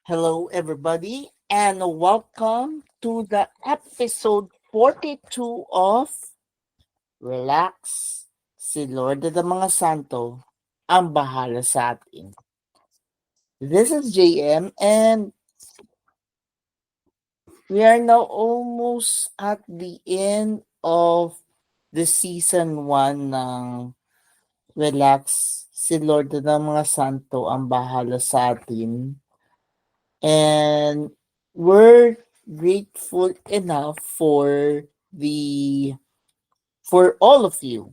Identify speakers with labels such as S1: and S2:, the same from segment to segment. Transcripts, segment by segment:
S1: Hello, everybody, and welcome to the episode 42 of Relax, si Lord ng mga Santo ang bahala sa atin. This is JM, and we are now almost at the end of the season 1 ng Relax, si Lord ng mga Santo ang bahala sa atin. And we're grateful enough for all of you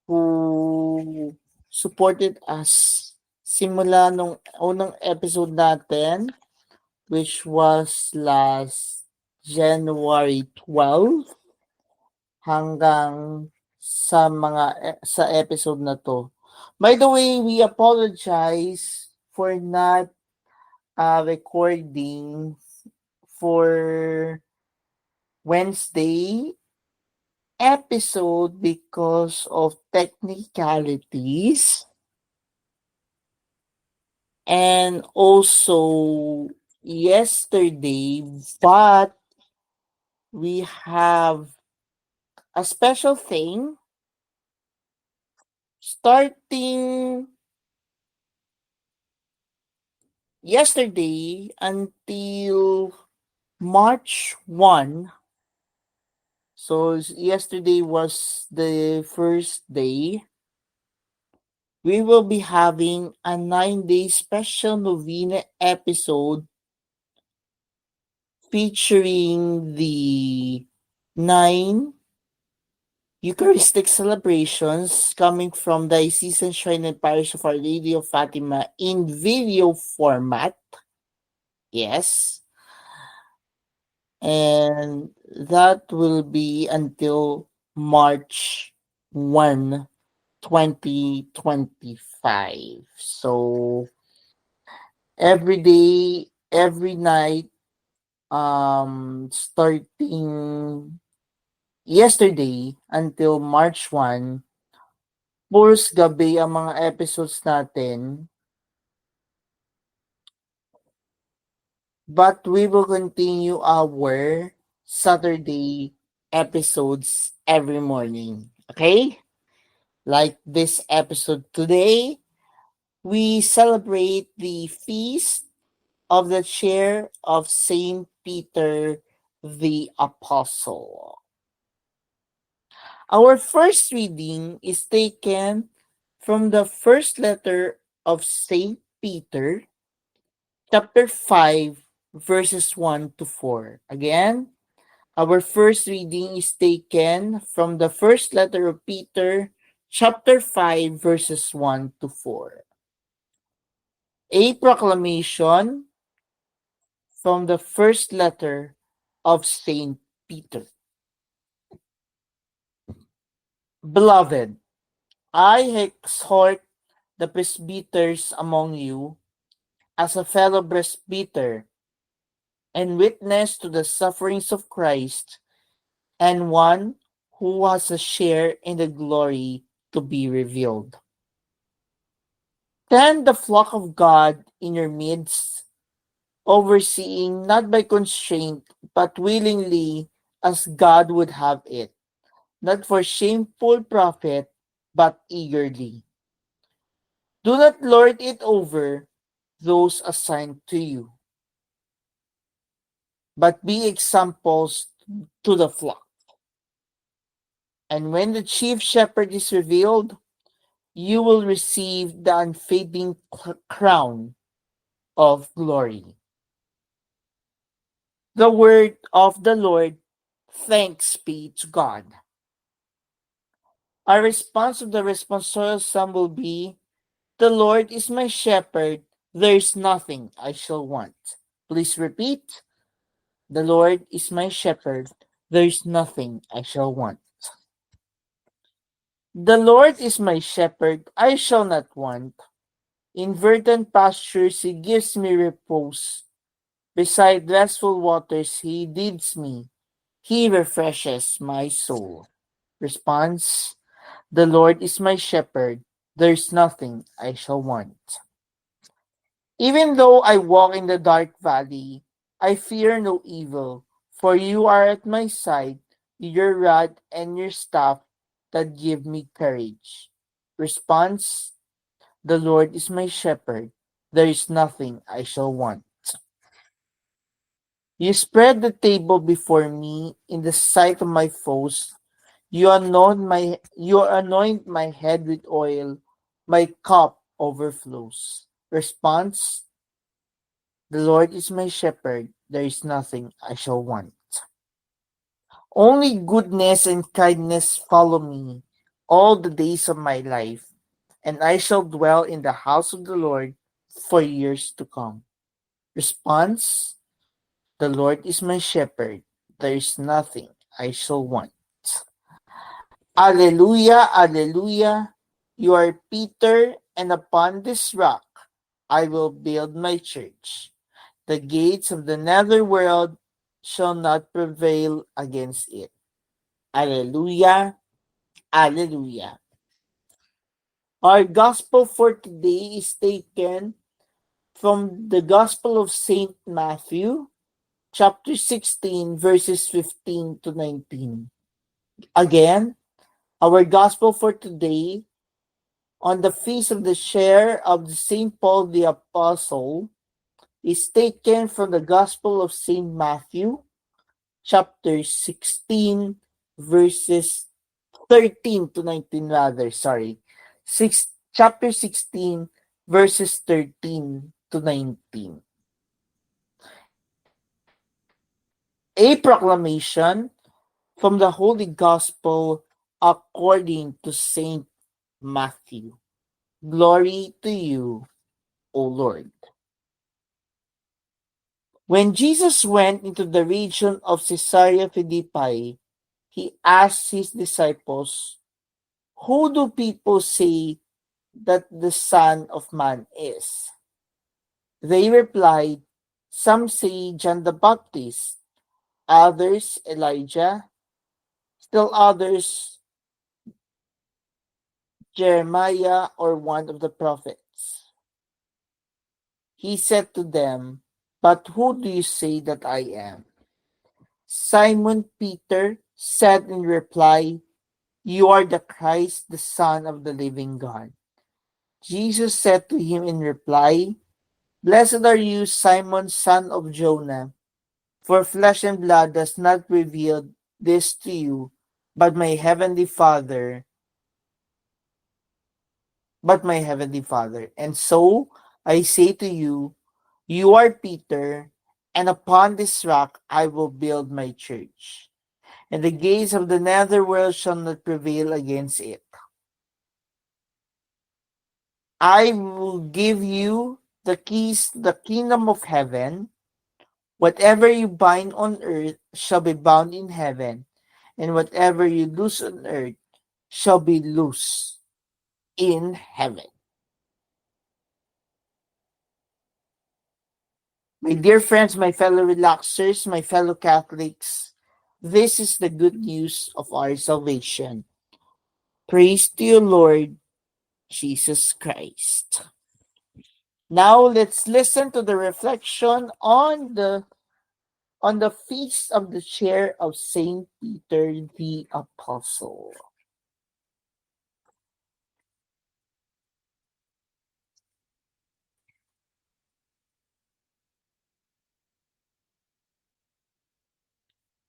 S1: who supported us simula nung unang episode natin, which was last January 12 hanggang sa episode na to. By the way, we apologize for not recording for Wednesday episode because of technicalities, and also yesterday, but we have a special thing starting yesterday until March 1. So yesterday was the first day. We will be having a 9-day special novena episode featuring the 9 Eucharistic celebrations coming from the Diocesan Shrine and Parish of Our Lady of Fatima in video format. Yes. And that will be until March 1, 2025. So every day, every night, starting yesterday until March 1, puros gabi ang mga episodes natin. But we will continue our Saturday episodes every morning. Okay? Like this episode today, we celebrate the feast of the chair of Saint Peter the Apostle. Our first reading is taken from the first letter of Saint Peter, chapter 5, verses 1 to 4. Again, our first reading is taken from the first letter of Peter, chapter 5, verses 1 to 4. A proclamation from the first letter of Saint Peter. Beloved, I exhort the presbyters among you as a fellow presbyter and witness to the sufferings of Christ, and one who has a share in the glory to be revealed. Tend the flock of God in your midst, overseeing not by constraint, but willingly as God would have it, not for shameful profit, but eagerly. Do not lord it over those assigned to you, but be examples to the flock. And when the chief shepherd is revealed, you will receive the unfading crown of glory. The word of the Lord. Thanks be to God. Our response to the responsorial psalm will be, the Lord is my shepherd, there is nothing I shall want. Please repeat, the Lord is my shepherd, there is nothing I shall want. The Lord is my shepherd, I shall not want. In verdant pastures he gives me repose. Beside restful waters he leads me. He refreshes my soul. Response, the Lord is my shepherd, there is nothing I shall want. Even though I walk in the dark valley, I fear no evil, for you are at my side, your rod and your staff that give me courage. Response: The Lord is my shepherd, there is nothing I shall want. You spread the table before me in the sight of my foes. You anoint my head with oil, my cup overflows. Response: The Lord is my shepherd, there is nothing I shall want. Only goodness and kindness follow me all the days of my life, and I shall dwell in the house of the Lord for years to come. Response: The Lord is my shepherd, there is nothing I shall want. Alleluia, alleluia. You are Peter, and upon this rock I will build my church. The gates of the netherworld shall not prevail against it. Alleluia, alleluia. Our gospel for today is taken from the Gospel of St. Matthew, chapter 16, verses 15 to 19. Again, our gospel for today on the feast of the share of St. Paul the Apostle is taken from the Gospel of St. Matthew, chapter 16, verses 13 to 19 rather, sorry. Chapter 16, verses 13 to 19. A proclamation from the Holy Gospel according to St. Matthew. Glory to you, O Lord. When Jesus went into the region of Caesarea Philippi, he asked his disciples, "Who do people say that the Son of Man is?" They replied, "Some say John the Baptist, others Elijah, still others Jeremiah or one of the prophets." He said to them, "But who do you say that I am?" Simon Peter said in reply, "You are the Christ, the Son of the living God." Jesus said to him in reply, "Blessed are you, Simon, son of Jonah, for flesh and blood does not reveal this to you, but my heavenly Father, And so I say to you, you are Peter, and upon this rock I will build my church, and the gates of the netherworld shall not prevail against it. I will give you the keys to the kingdom of heaven. Whatever you bind on earth shall be bound in heaven, and whatever you loose on earth shall be loose in heaven." My dear friends, my fellow relaxers, my fellow Catholics, this is the good news of our salvation. Praise to you, Lord Jesus Christ. Now let's listen to the reflection on the feast of the chair of Saint Peter the Apostle.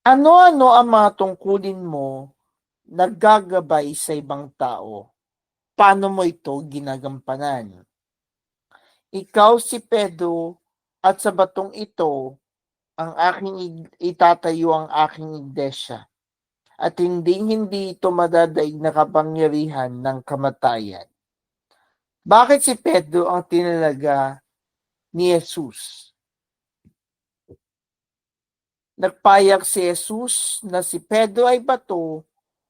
S1: Ano-ano ang mga tungkulin mo na gagabay sa ibang tao? Paano mo ito ginagampanan? Ikaw si Pedro, at sa batong ito ang aking itatayo ang aking iglesia, at hindi ito madadaig na kapangyarihan ng kamatayan. Bakit si Pedro ang tinalaga ni Jesus? Nagpayak si Jesus na si Pedro ay bato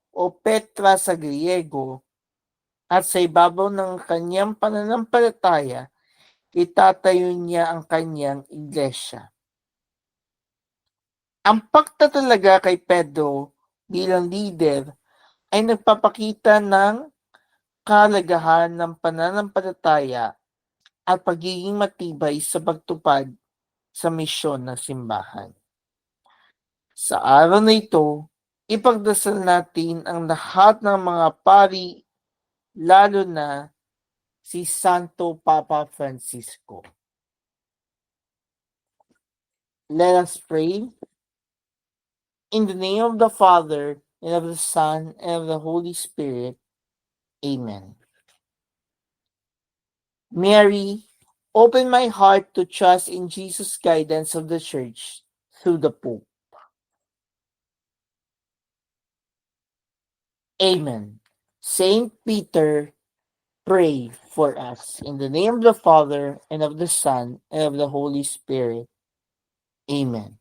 S1: o Petra sa Griego, at sa ibabaw ng kanyang pananampalataya, itatayo niya ang kanyang iglesia. Ang pagtatalaga kay Pedro bilang leader ay nagpapakita ng kahalagahan ng pananampalataya at pagiging matibay sa pagtupad sa misyon ng simbahan. Sa araw na ito, ipagdasal natin ang lahat ng mga pari, lalo na si Santo Papa Francisco. Let us pray. In the name of the Father, and of the Son, and of the Holy Spirit. Amen. Mary, open my heart to trust in Jesus' guidance of the Church through the Pope. Amen. Saint Peter, pray for us. In the name of the Father, and of the Son, and of the Holy Spirit. Amen.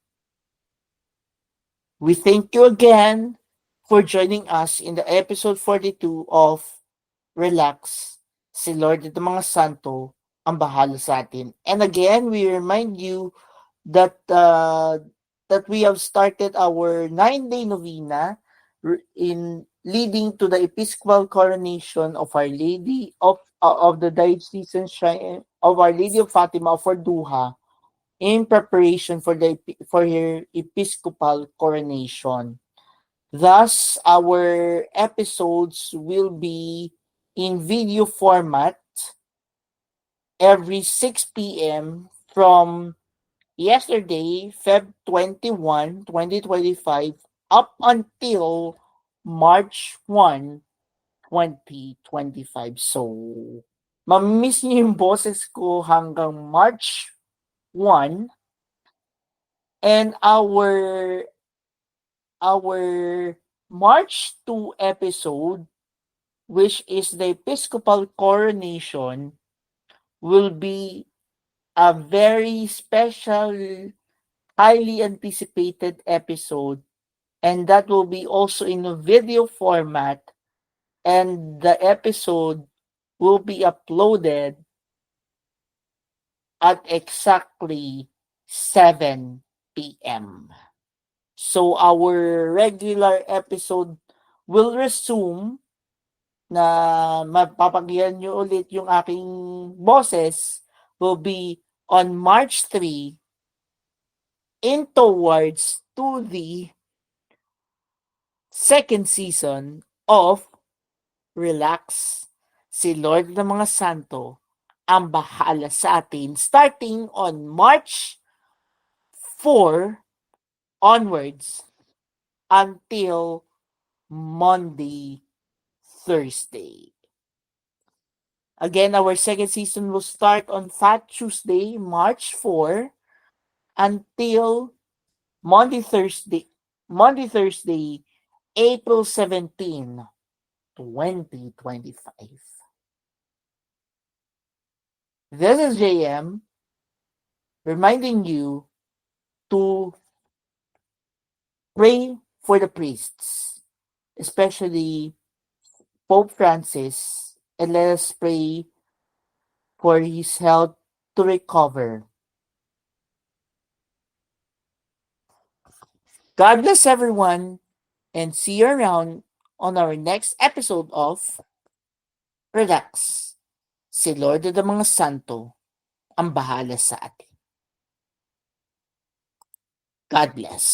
S1: We thank you again for joining us in the episode 42 of Relax. Si Lord at mga santo ang bahala sa atin. And again, we remind you that that we have started our 9-day novena in leading to the Episcopal coronation of Our Lady of the Diocesan Shrine of Our Lady of Fatima for Duha in preparation for her Episcopal coronation. Thus, our episodes will be in video format every 6 p.m. from yesterday, Feb 21, 2025, up until March 1, 2025. So, mamimiss niyo yung boses ko hanggang March 1, and our March 2 episode, which is the Episcopal coronation, will be a very special, highly anticipated episode, and that will be also in a video format, and the episode will be uploaded at exactly 7 p.m. So our regular episode will resume, na mapapagyan nyo ulit yung aking boses, will be on March 3 in towards to the second season of Relax. Si Lord ng mga santo ang bahala sa atin starting on March 4 onwards until Monday, Thursday. Again, our second season will start on Fat Tuesday, March 4, until Monday, Thursday, April 17, 2025. This is JM reminding you to pray for the priests, especially Pope Francis, and let us pray for his health to recover. God bless everyone, and see you around on our next episode of Relax. Si Lord ng mga santo ang bahala sa atin. God bless.